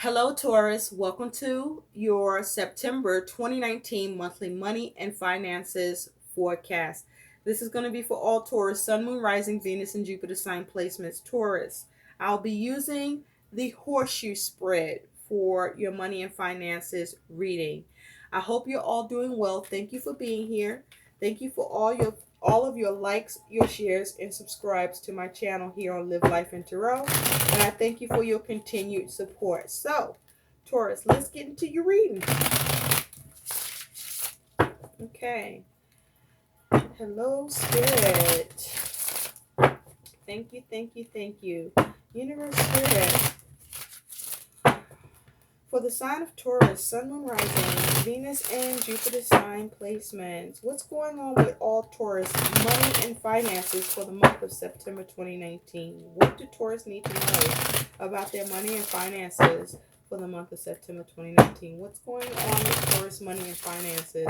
Hello, Taurus. Welcome to your September 2019 monthly money and finances forecast. This is going to be for all Taurus, Sun, Moon, Rising, Venus, and Jupiter sign placements. Taurus, I'll be using the horseshoe spread for your money and finances reading. I hope you're all doing well. Thank you for being here. Thank you for all of your likes, your shares, and subscribes to my channel here on Live Life in Tarot. And I thank you for your continued support. So, Taurus, let's get into your reading. Okay. Hello, Spirit. Thank you, thank you, thank you. Universe Spirit. For the sign of Taurus, Sun, Moon, Rising, Venus, and Jupiter sign placements. What's going on with all Taurus money and finances for the month of September 2019? What do Taurus need to know about their money and finances for the month of September 2019? What's going on with Taurus money and finances?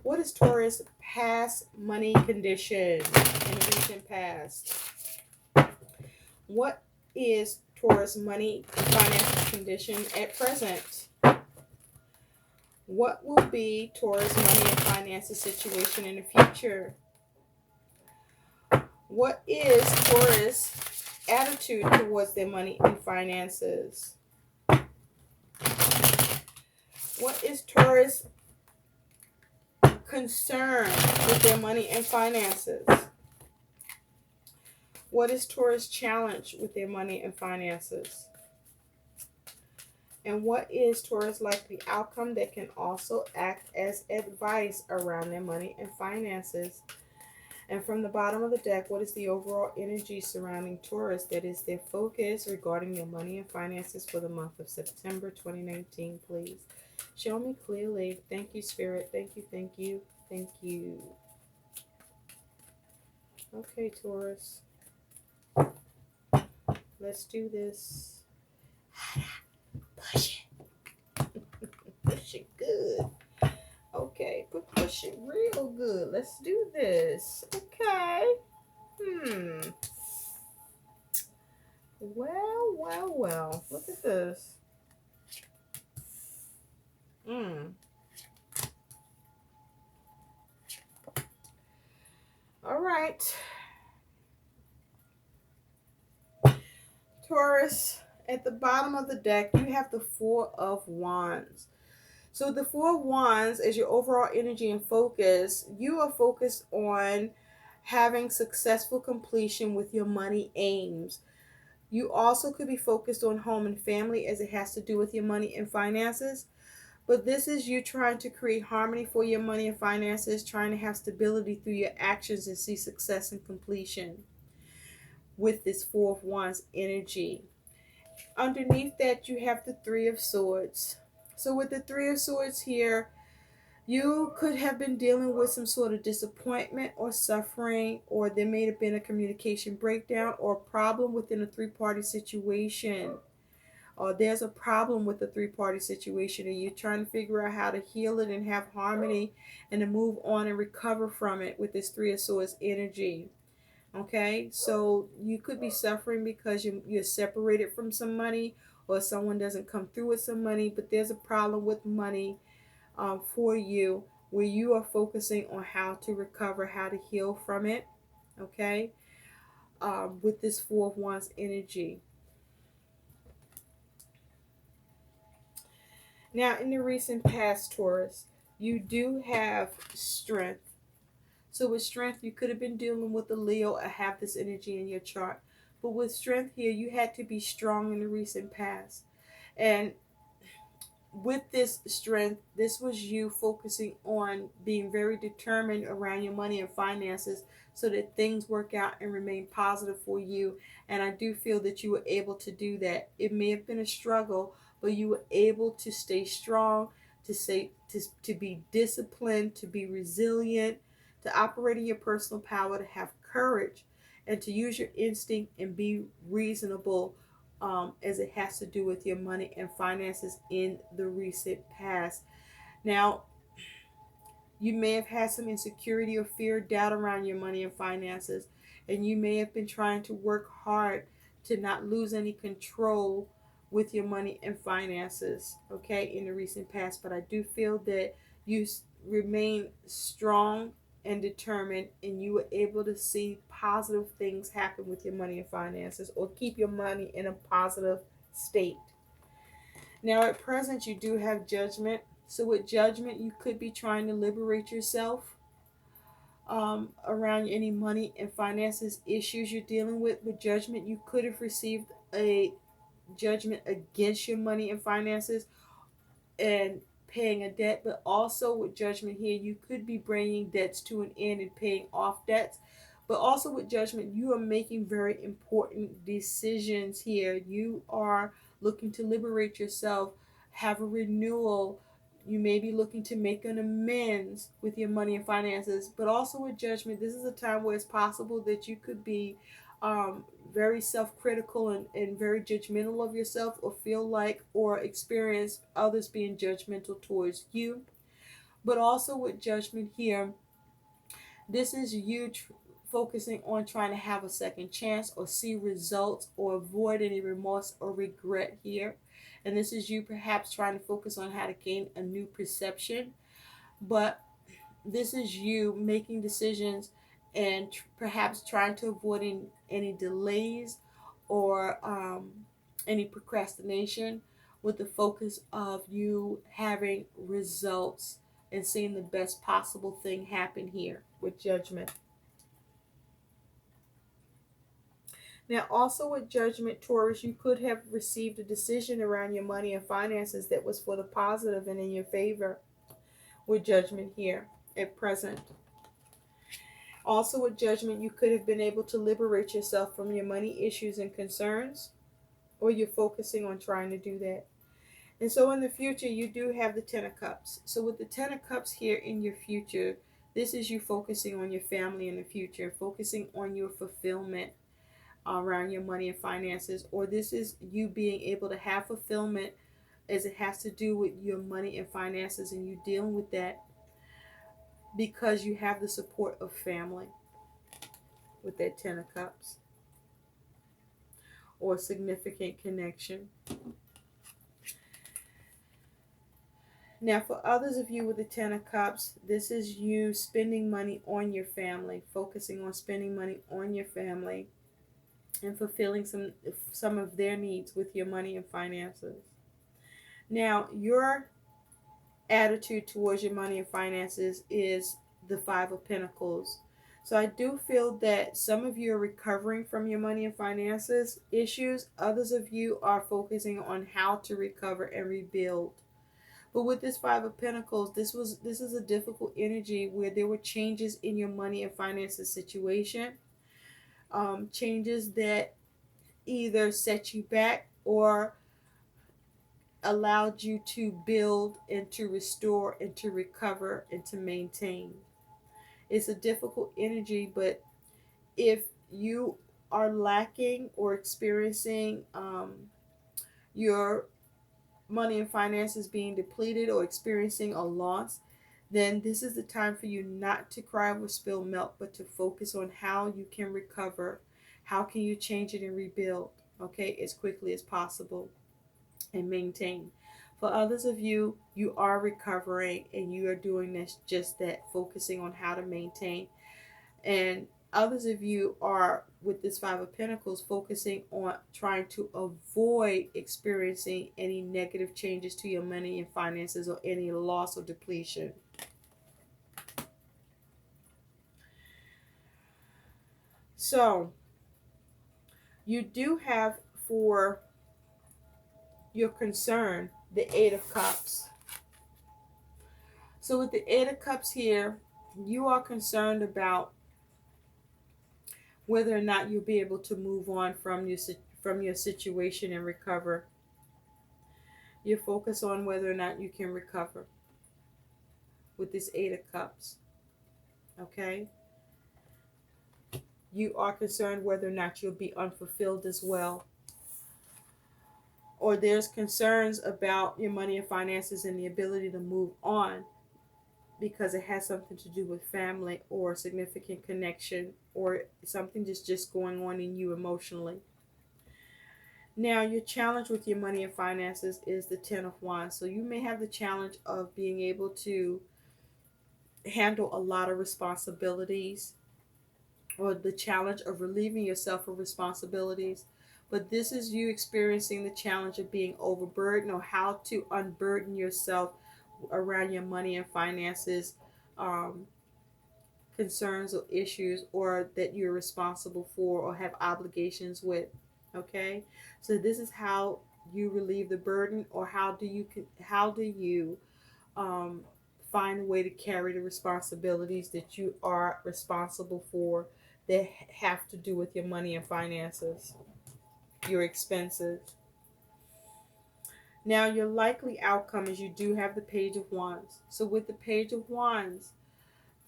What is Taurus past money condition in the recent past? What is Taurus money and finances condition at present? What will be Taurus money and finances situation in the future? What is Taurus attitude towards their money and finances? What is Taurus concern with their money and finances? What is Taurus challenge with their money and finances? And what is Taurus likely outcome that can also act as advice around their money and finances? And from the bottom of the deck, what is the overall energy surrounding Taurus that is their focus regarding their money and finances for the month of September 2019, please? Show me clearly. Thank you, Spirit. Thank you, thank you, thank you. Okay, Taurus. Let's do this. Push it. Push it good. Okay, push it real good. Let's do this. Okay. Well. Look at this. All right. Taurus, at the bottom of the deck, you have the Four of Wands. So the Four of Wands is your overall energy and focus. You are focused on having successful completion with your money aims. You also could be focused on home and family as it has to do with your money and finances. But this is you trying to create harmony for your money and finances, trying to have stability through your actions and see success and completion with this Four of Wands energy. Underneath that, you have the Three of Swords. So with the Three of Swords here, you could have been dealing with some sort of disappointment or suffering, or there may have been a communication breakdown or a problem within a three-party situation. Or there's a problem with the three-party situation and you're trying to figure out how to heal it and have harmony and to move on and recover from it with this Three of Swords energy. Okay, so you could be suffering because you're separated from some money, or someone doesn't come through with some money, but there's a problem with money for you where you are focusing on how to recover, how to heal from it. Okay, with this Four of Wands energy. Now, in the recent past, Taurus, you do have strength. So with strength, you could have been dealing with a Leo or have this energy in your chart. But with strength here, you had to be strong in the recent past. And with this strength, this was you focusing on being very determined around your money and finances so that things work out and remain positive for you. And I do feel that you were able to do that. It may have been a struggle, but you were able to stay strong, to be disciplined, to be resilient, to operate in your personal power, to have courage, and to use your instinct and be reasonable as it has to do with your money and finances in the recent past. Now, you may have had some insecurity or fear, doubt around your money and finances, and you may have been trying to work hard to not lose any control with your money and finances, okay, in the recent past. But I do feel that you remain strong and determined, and you were able to see positive things happen with your money and finances, or keep your money in a positive state. Now, at present, you do have judgment. So, with judgment, you could be trying to liberate yourself around any money and finances issues you're dealing with. With judgment, you could have received a judgment against your money and finances and paying a debt, but also with judgment here, you could be bringing debts to an end and paying off debts. But also with judgment, you are making very important decisions here. You are looking to liberate yourself, have a renewal. You may be looking to make an amends with your money and finances. But also with judgment, this is a time where it's possible that you could be very self-critical and very judgmental of yourself, or feel like or experience others being judgmental towards you. But also with judgment here, this is you focusing on trying to have a second chance, or see results, or avoid any remorse or regret here. And this is you perhaps trying to focus on how to gain a new perception. But this is you making decisions and perhaps trying to avoid any delays, or any procrastination, with the focus of you having results and seeing the best possible thing happen here with judgment. Now, also with judgment, Taurus, you could have received a decision around your money and finances that was for the positive and in your favor with judgment here at present. Also with judgment, you could have been able to liberate yourself from your money issues and concerns, or you're focusing on trying to do that. And so in the future, you do have the Ten of Cups. So with the Ten of Cups here in your future, this is you focusing on your family in the future, focusing on your fulfillment around your money and finances, or this is you being able to have fulfillment as it has to do with your money and finances, and you dealing with that because you have the support of family with that Ten of Cups, or significant connection. Now, for others of you with the Ten of Cups, this is you spending money on your family, focusing on spending money on your family and fulfilling some of their needs with your money and finances. Now, your attitude towards your money and finances is the Five of Pentacles. So I do feel that some of you are recovering from your money and finances issues. Others of you are focusing on how to recover and rebuild. But with this Five of Pentacles, this is a difficult energy where there were changes in your money and finances situation, changes that either set you back or allowed you to build and to restore and to recover and to maintain. It's a difficult energy, but if you are lacking or experiencing your money and finances being depleted or experiencing a loss, then this is the time for you not to cry over spilled milk, but to focus on how you can recover, how can you change it and rebuild, okay, as quickly as possible and maintain. For others of you, you are recovering and you are doing this, just that, focusing on how to maintain. And others of you are, with this Five of Pentacles, focusing on trying to avoid experiencing any negative changes to your money and finances, or any loss or depletion. So, you do have for your concern the Eight of Cups. So with the Eight of Cups here, you are concerned about whether or not you'll be able to move on from your situation and recover. You focus on whether or not you can recover with this Eight of Cups. Okay? You are concerned whether or not you'll be unfulfilled as well. Or there's concerns about your money and finances and the ability to move on, because it has something to do with family or significant connection, or something just going on in you emotionally. Now, your challenge with your money and finances is the Ten of Wands. So you may have the challenge of being able to handle a lot of responsibilities, or the challenge of relieving yourself of responsibilities. But this is you experiencing the challenge of being overburdened, or how to unburden yourself around your money and finances, um, concerns or issues, or that you're responsible for or have obligations with. Okay, so this is how you relieve the burden, or how do you um, find a way to carry the responsibilities that you are responsible for, that have to do with your money and finances, your expenses. Now, your likely outcome is you do have the Page of Wands. So with the Page of Wands,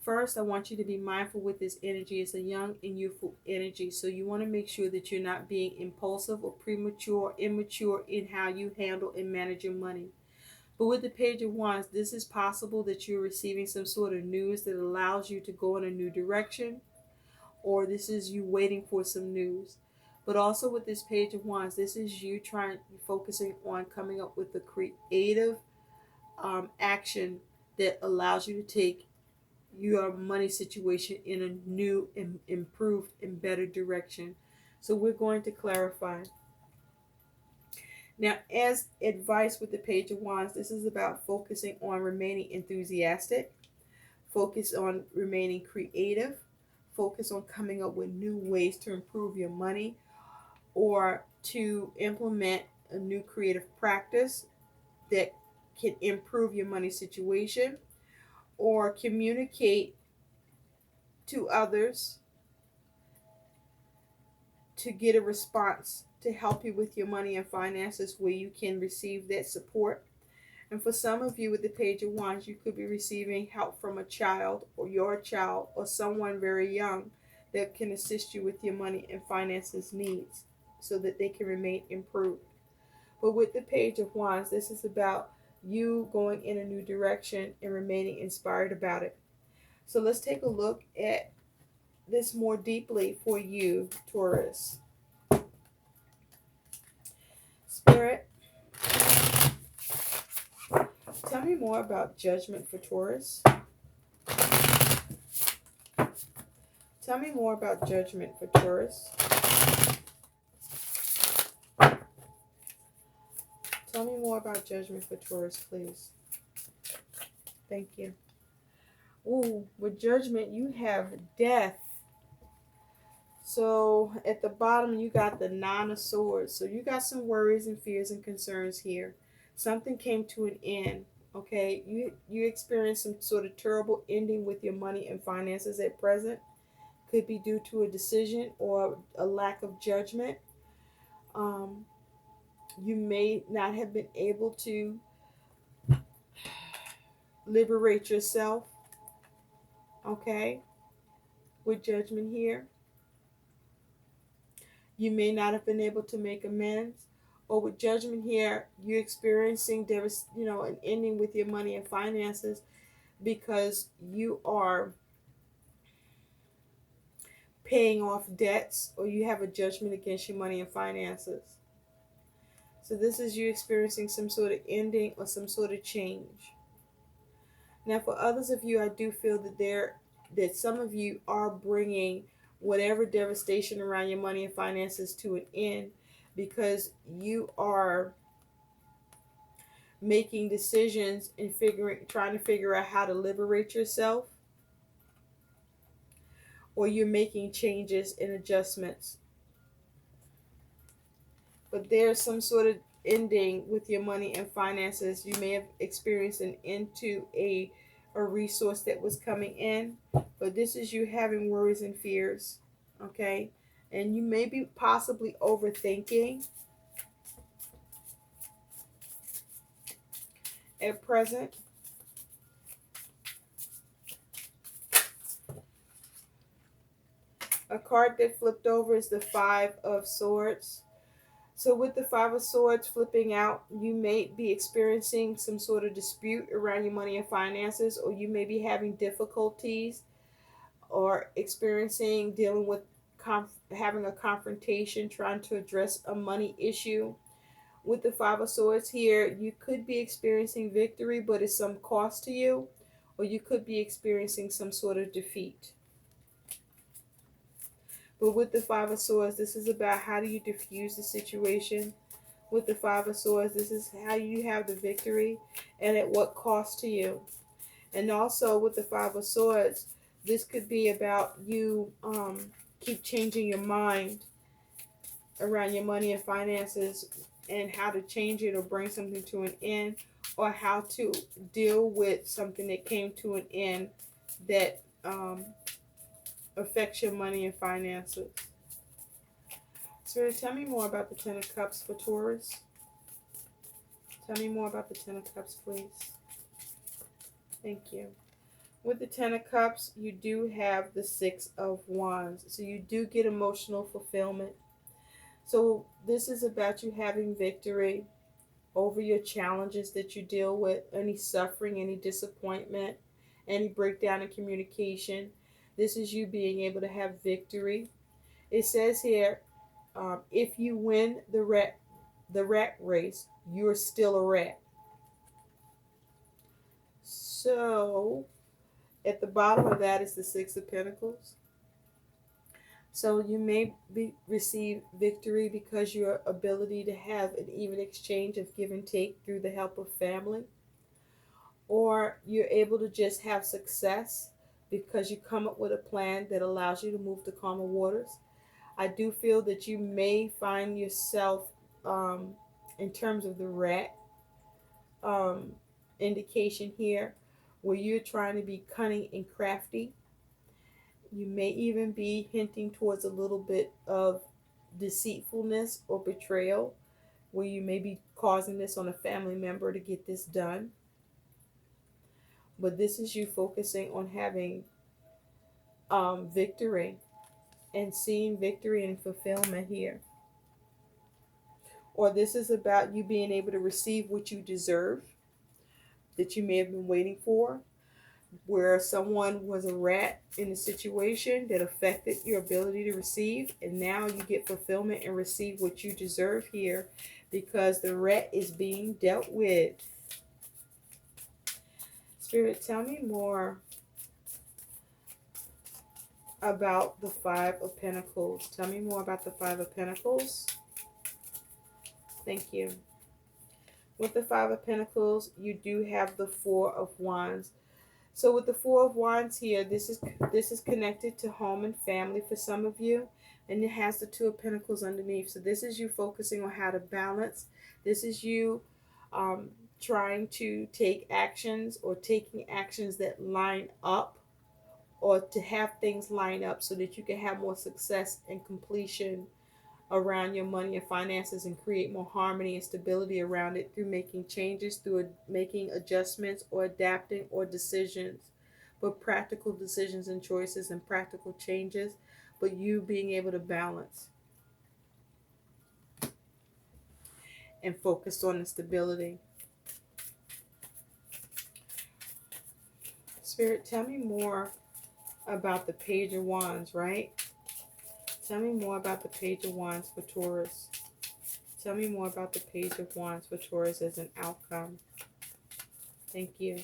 first, I want you to be mindful with this energy. It's a young and youthful energy. So you want to make sure that you're not being impulsive or premature or immature in how you handle and manage your money. But with the Page of Wands, this is possible that you're receiving some sort of news that allows you to go in a new direction, or this is you waiting for some news. But also with this Page of Wands, this is you focusing on coming up with a creative action that allows you to take your money situation in a new and improved and better direction. So we're going to clarify. Now, as advice with the Page of Wands, this is about focusing on remaining enthusiastic, focus on remaining creative, focus on coming up with new ways to improve your money, or to implement a new creative practice that can improve your money situation, or communicate to others to get a response to help you with your money and finances where you can receive that support. And for some of you with the Page of Wands, you could be receiving help from a child, or your child, or someone very young that can assist you with your money and finances needs so that they can remain improved. But with the Page of Wands, this is about you going in a new direction and remaining inspired about it. So let's take a look at this more deeply for you, Taurus. Spirit, tell me more about judgment for Taurus. Tell me more about judgment for Taurus. Tell me more about judgment for Taurus, please. Thank you. Ooh, with judgment, you have death. So at the bottom, you got the Nine of Swords. So you got some worries and fears and concerns here. Something came to an end. Okay, you experienced some sort of terrible ending with your money and finances at present. Could be due to a decision or a lack of judgment. Um, you may not have been able to liberate yourself. Okay, with judgment here, you may not have been able to make amends. Or with judgment here, you're experiencing an ending with your money and finances because you are paying off debts, or you have a judgment against your money and finances. So this is you experiencing some sort of ending or some sort of change. Now, for others of you, I do feel that some of you are bringing whatever devastation around your money and finances to an end, because you are making decisions and trying to figure out how to liberate yourself, or you're making changes and adjustments. But there's some sort of ending with your money and finances. You may have experienced an end to a resource that was coming in, but this is you having worries and fears. Okay, and you may be possibly overthinking at present. A card that flipped over is the Five of Swords. So with the Five of Swords flipping out, you may be experiencing some sort of dispute around your money and finances, or you may be having difficulties or dealing with having a confrontation, trying to address a money issue. With the Five of Swords here, you could be experiencing victory, but it's some cost to you, or you could be experiencing some sort of defeat. But with the Five of Swords, this is about how do you diffuse the situation. With the Five of Swords, this is how you have the victory and at what cost to you. And also with the Five of Swords, this could be about you keep changing your mind around your money and finances and how to change it or bring something to an end, or how to deal with something that came to an end that affects your money and finances. Spirit, tell me more about the Ten of Cups for Taurus. Tell me more about the Ten of Cups, please. Thank you. With the Ten of Cups, you do have the Six of Wands. So you do get emotional fulfillment. So this is about you having victory over your challenges that you deal with, any suffering, any disappointment, any breakdown in communication. This is you being able to have victory. It says here, if you win the rat race, you're still a rat. So at the bottom of that is the Six of Pentacles. So you may receive victory because your ability to have an even exchange of give and take through the help of family. Or you're able to just have success because you come up with a plan that allows you to move to calmer waters. I do feel that you may find yourself, in terms of the rat um, indication here, where you're trying to be cunning and crafty. You may even be hinting towards a little bit of deceitfulness or betrayal, where you may be causing this on a family member to get this done. But this is you focusing on having victory and seeing victory and fulfillment here. Or this is about you being able to receive what you deserve that you may have been waiting for, where someone was a rat in a situation that affected your ability to receive, and now you get fulfillment and receive what you deserve here because the rat is being dealt with. Spirit, tell me more about the Five of Pentacles. Tell me more about the Five of Pentacles. Thank you. With the Five of Pentacles, you do have the Four of Wands. So with the Four of Wands here, this is connected to home and family for some of you, and it has the Two of Pentacles underneath. So this is you focusing on how to balance. This is you trying to take actions or taking actions that line up, or to have things line up so that you can have more success and completion around your money and finances and create more harmony and stability around it through making changes, through making adjustments or adapting or decisions, but practical decisions and choices and practical changes, but you being able to balance and focus on the stability. Spirit, tell me more about the Page of Wands, right? Tell me more about the Page of Wands for Taurus. Tell me more about the Page of Wands for Taurus as an outcome. Thank you.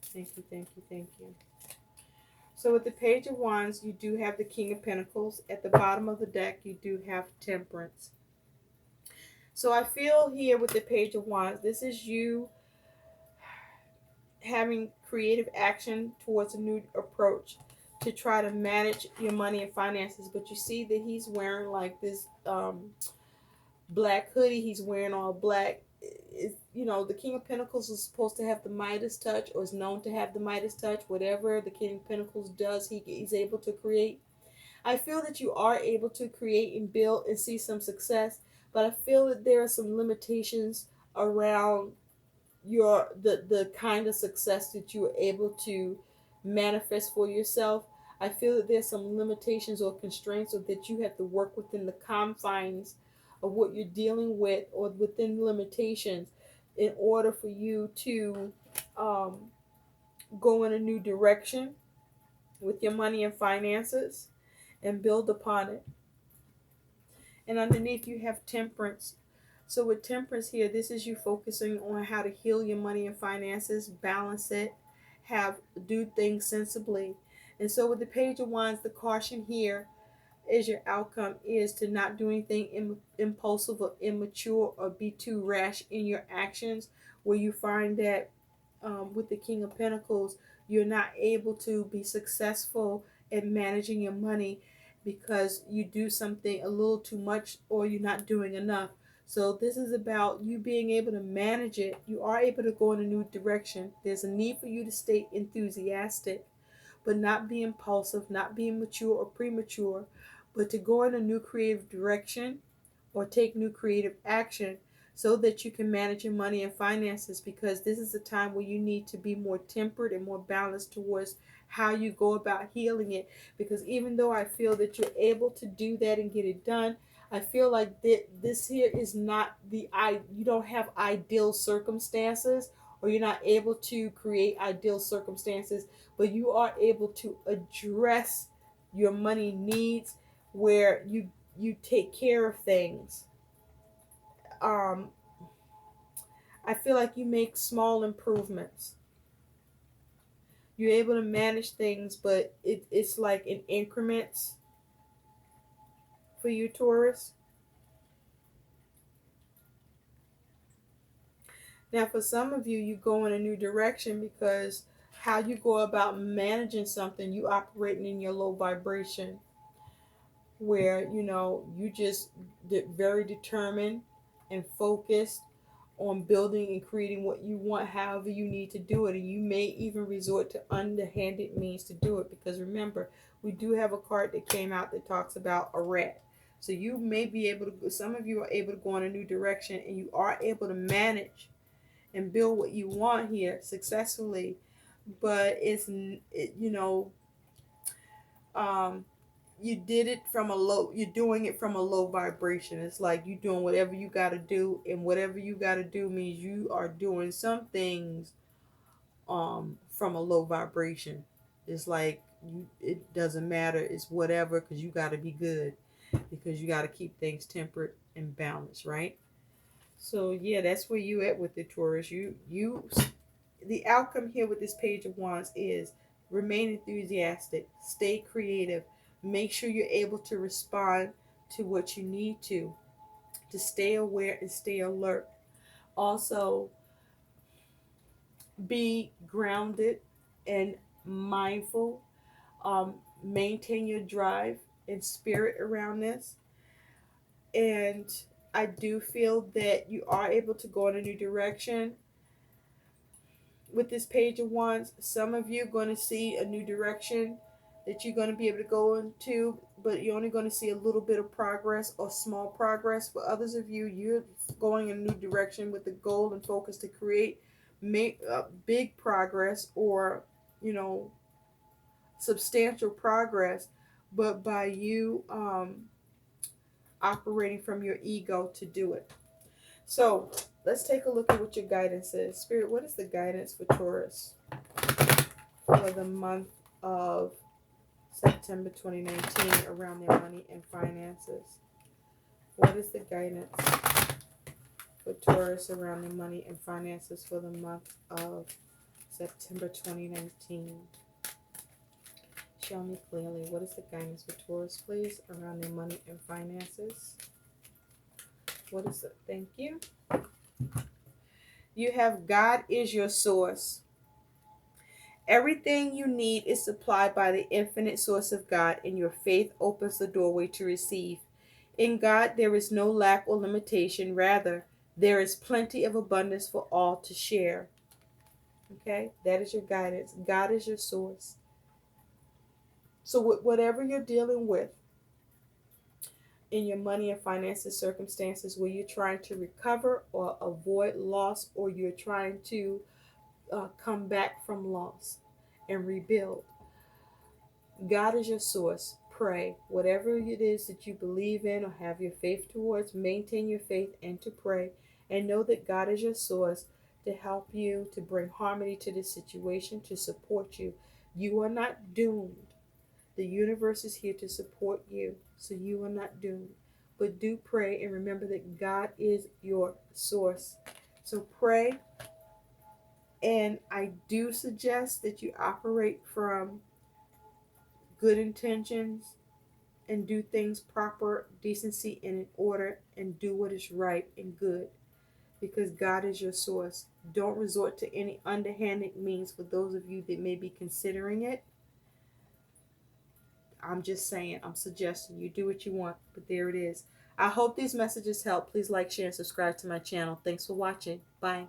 Thank you, thank you, thank you. So with the Page of Wands, you do have the King of Pentacles. At the bottom of the deck, you do have Temperance. So I feel here with the Page of Wands, this is you having creative action towards a new approach to try to manage your money and finances. But you see that he's wearing like this black hoodie. He's wearing all black. You know, the King of Pentacles is supposed to have the Midas touch, or is known to have the Midas touch. Whatever the King of Pentacles does, he's able to create. I feel that you are able to create and build and see some success, but I feel that there are some limitations around the kind of success that you are able to manifest for yourself. I feel that there's some limitations or constraints, or that you have to work within the confines of what you're dealing with, or within limitations, in order for you to go in a new direction with your money and finances. and build upon it. And underneath you have temperance. So with temperance here, this is you focusing on how to heal your money and finances, balance it, have do things sensibly. And so with the page of wands, the caution here is your outcome is to not do anything impulsive or immature or be too rash in your actions, where you find that with the King of Pentacles, you're not able to be successful in managing your money because you do something a little too much or you're not doing enough. So this is about you being able to manage it. You are able to go in a new direction. There's a need for you to stay enthusiastic, but not be impulsive, not being mature or premature, but to go in a new creative direction or take new creative action so that you can manage your money and finances, because this is a time where you need to be more tempered and more balanced towards how you go about healing it. Because even though I feel that you're able to do that and get it done, I feel like this here is not you don't have ideal circumstances, or you're not able to create ideal circumstances, but you are able to address your money needs where you take care of things. um I feel like you make small improvements. You're able to manage things, but it's like in increments for you, Taurus. Now for some of you, you go in a new direction because how you go about managing something, you operating in your low vibration, where you just very determined and focused on building and creating what you want, however you need to do it. And you may even resort to underhanded means to do it, because remember, we do have a card that came out that talks about a rat. So you may be able to, some of you are able to go in a new direction and you are able to manage and build what you want here successfully. But um you did it from a low, you're doing it from a low vibration. It's like you doing whatever you got to do, and whatever you got to do means you are doing some things from a low vibration. It's like it doesn't matter, it's whatever, because you got to be good, because you got to keep things temperate and balanced, right? So yeah, that's where you at with the Taurus. You the outcome here with this page of wands is remain enthusiastic, stay creative, make sure you're able to respond to what you need to stay aware and stay alert. Also, be grounded and mindful. Maintain your drive and spirit around this. And I do feel that you are able to go in a new direction with this page of wands. Some of you are going to see a new direction that you're going to be able to go into, but you're only going to see a little bit of progress or small progress. For others of you, you're going in a new direction with the goal and focus to create make big progress, or you know substantial progress, but by you operating from your ego to do it. So let's take a look at what your guidance is. Spirit, what is the guidance for Taurus for the month of September 2019 around their money and finances? What is the guidance for Taurus around their money and finances for the month of September 2019? Show me clearly. What is the guidance for Taurus, please, around their money and finances? What is it? Thank you. You have God is your source. Everything you need is supplied by the infinite source of God, and your faith opens the doorway to receive. In God, there is no lack or limitation. Rather, there is plenty of abundance for all to share. Okay? That is your guidance. God is your source. So, whatever you're dealing with in your money and finances circumstances, where you're trying to recover or avoid loss, or you're trying to come back from loss and rebuild, God is your source. Pray. Whatever it is that you believe in or have your faith towards, maintain your faith and to pray. And know that God is your source to help you, to bring harmony to this situation, to support you. You are not doomed. The universe is here to support you, so you are not doomed. But do pray and remember that God is your source. So pray, and I do suggest that you operate from good intentions and do things proper, decency, and in order, and do what is right and good because God is your source. Don't resort to any underhanded means for those of you that may be considering it. I'm just saying, I'm suggesting you do what you want, but there it is. I hope these messages help. Please like, share, and subscribe to my channel. Thanks for watching. Bye.